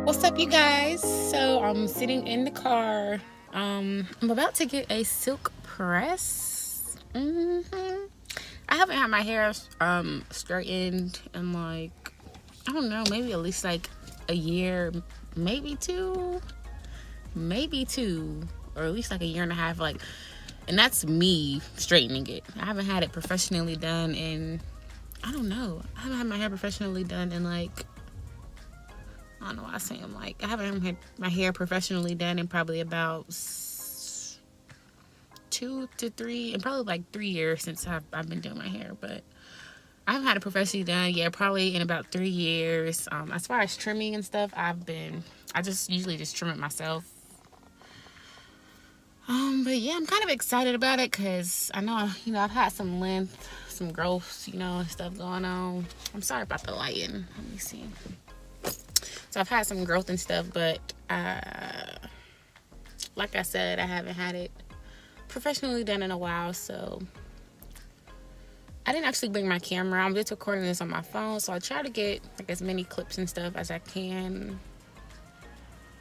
What's up, you guys? So I'm sitting in the car. I'm about to get a silk press. I haven't had my hair straightened in like, I don't know, maybe at least like a year, maybe two, or at least like a year and a half. Like, and that's me straightening it. I haven't had it professionally done in, I don't know. I haven't had my hair professionally done in like, I don't know why I say I'm like, I haven't had my hair professionally done in probably about 2 to 3, and probably like 3 years since I've been doing my hair. But I haven't had it professionally done, yeah, probably in about 3 years. As far as trimming and stuff, I just usually just trim it myself. But yeah, I'm kind of excited about it because I know, I've had some length, some growth, stuff going on. I'm sorry about the lighting. Let me see. So I've had some growth and stuff, but like I said, I haven't had it professionally done in a while, so I didn't actually bring my camera. I'm just recording this on my phone, so I try to get like as many clips and stuff as I can.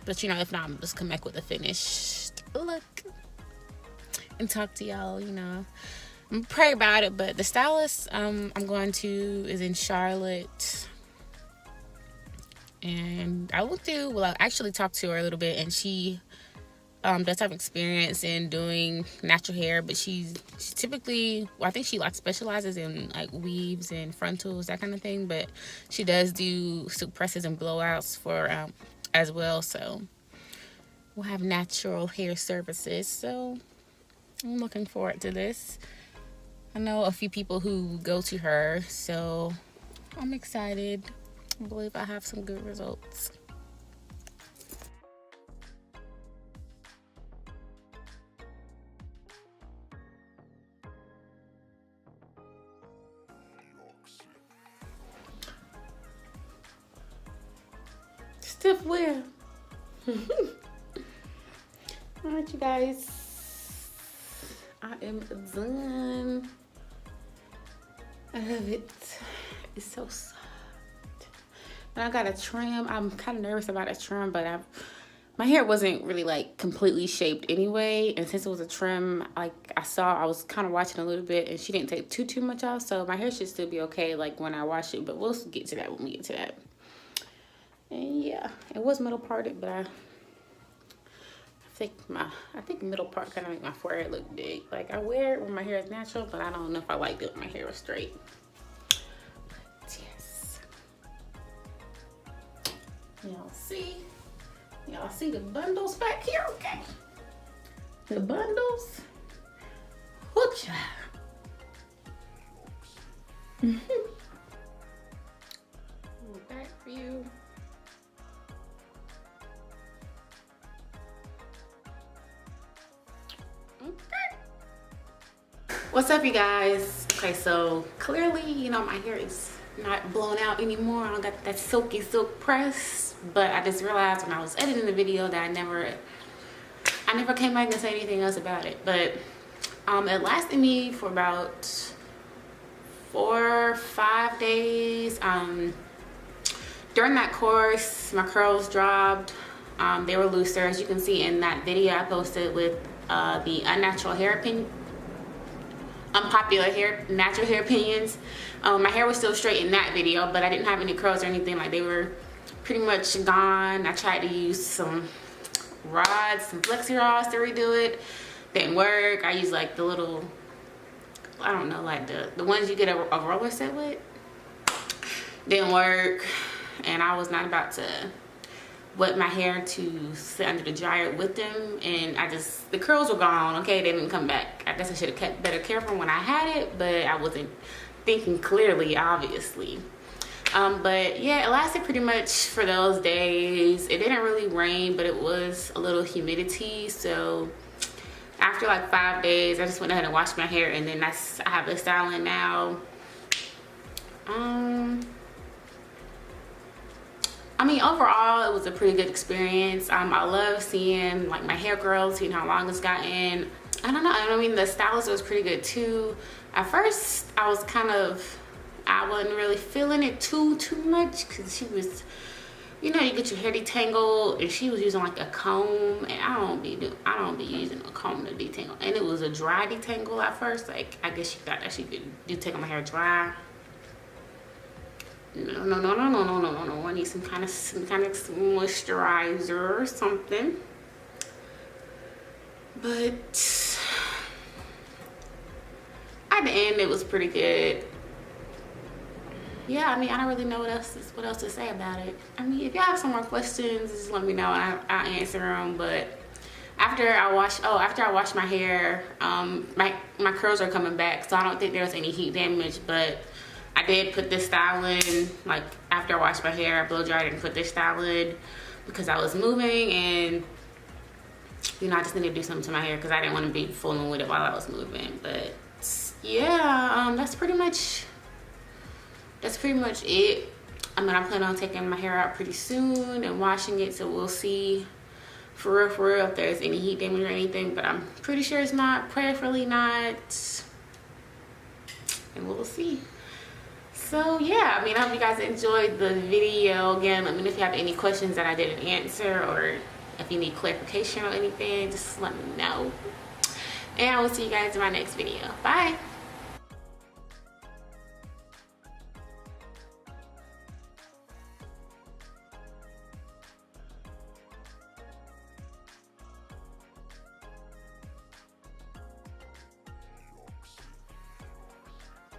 But if not, I'm just come back with a finished look and talk to y'all. I'm gonna pray about it. But the stylist I'm going to is in Charlotte. And I actually talked to her a little bit, and she does have experience in doing natural hair, but she's typically, I think she like specializes in like weaves and frontals, that kind of thing, but she does do silk presses and blowouts for as well. So we'll have natural hair services. So I'm looking forward to this. I know a few people who go to her, so I'm excited. I believe I have some good results. Stiff where? Alright, you guys. I am done. I love it. It's so soft. And I got a trim. I'm kind of nervous about a trim, but my hair wasn't really like completely shaped anyway. And since it was a trim, like I was kind of watching a little bit, and she didn't take too much off. So my hair should still be okay like when I wash it, but we'll get to that when we get to that. And yeah, it was middle parted, but I think middle part kind of make my forehead look big. Like I wear it when my hair is natural, but I don't know if I like it when my hair is straight. Y'all see the bundles back here? Okay, the bundles. Hoocha. Back view. Okay. What's up, you guys? Okay, so clearly, my hair is not blown out anymore. I don't got that silky silk press, but I just realized when I was editing the video that I never came back and say anything else about it. But it lasted me for about 4 or 5 days. During that course, my curls dropped. They were looser, as you can see in that video I posted with the unpopular natural hair opinions. My hair was still straight in that video, but I didn't have any curls or anything. Like, they were pretty much gone. I tried to use some rods, some flexi rods to redo it. Didn't work. I used like the little, I don't know, like the ones you get a roller set with. Didn't work. And I was not about to wet my hair to sit under the dryer with them, and the curls were gone. Okay, they didn't come back. I guess I should have kept better care from when I had it, but I wasn't thinking clearly, obviously. But yeah, it lasted pretty much for those days. It didn't really rain, but it was a little humidity. So after like 5 days, I just went ahead and washed my hair, and then I have the styling now. I mean, overall, it was a pretty good experience. I love seeing like my hair grow, seeing how long it's gotten. I don't know. I mean, the stylist was pretty good too. At first, I wasn't really feeling it too much because she was you know, you get your hair detangled, and she was using like a comb, and I don't be using a comb to detangle, and it was a dry detangle at first. Like, I guess she thought that she could detangle my hair dry. No. I need some kind of moisturizer or something. But at the end, it was pretty good. Yeah, I mean, I don't really know what else to say about it. I mean, if y'all have some more questions, just let me know and I'll answer them. But after I wash my hair, my curls are coming back, so I don't think there was any heat damage. But I did put this style in, like after I washed my hair, I blow dried and put this style in because I was moving, and you know, I just needed to do something to my hair because I didn't want to be fooling with it while I was moving. But yeah, that's pretty much it. I mean, I'm planning on taking my hair out pretty soon and washing it, so we'll see for real if there's any heat damage or anything, but I'm pretty sure it's not, prayerfully not, and we'll see. So yeah, I mean, I hope you guys enjoyed the video. Again, let me know if you have any questions that I didn't answer, or if you need clarification or anything, just let me know. And I will see you guys in my next video. Bye.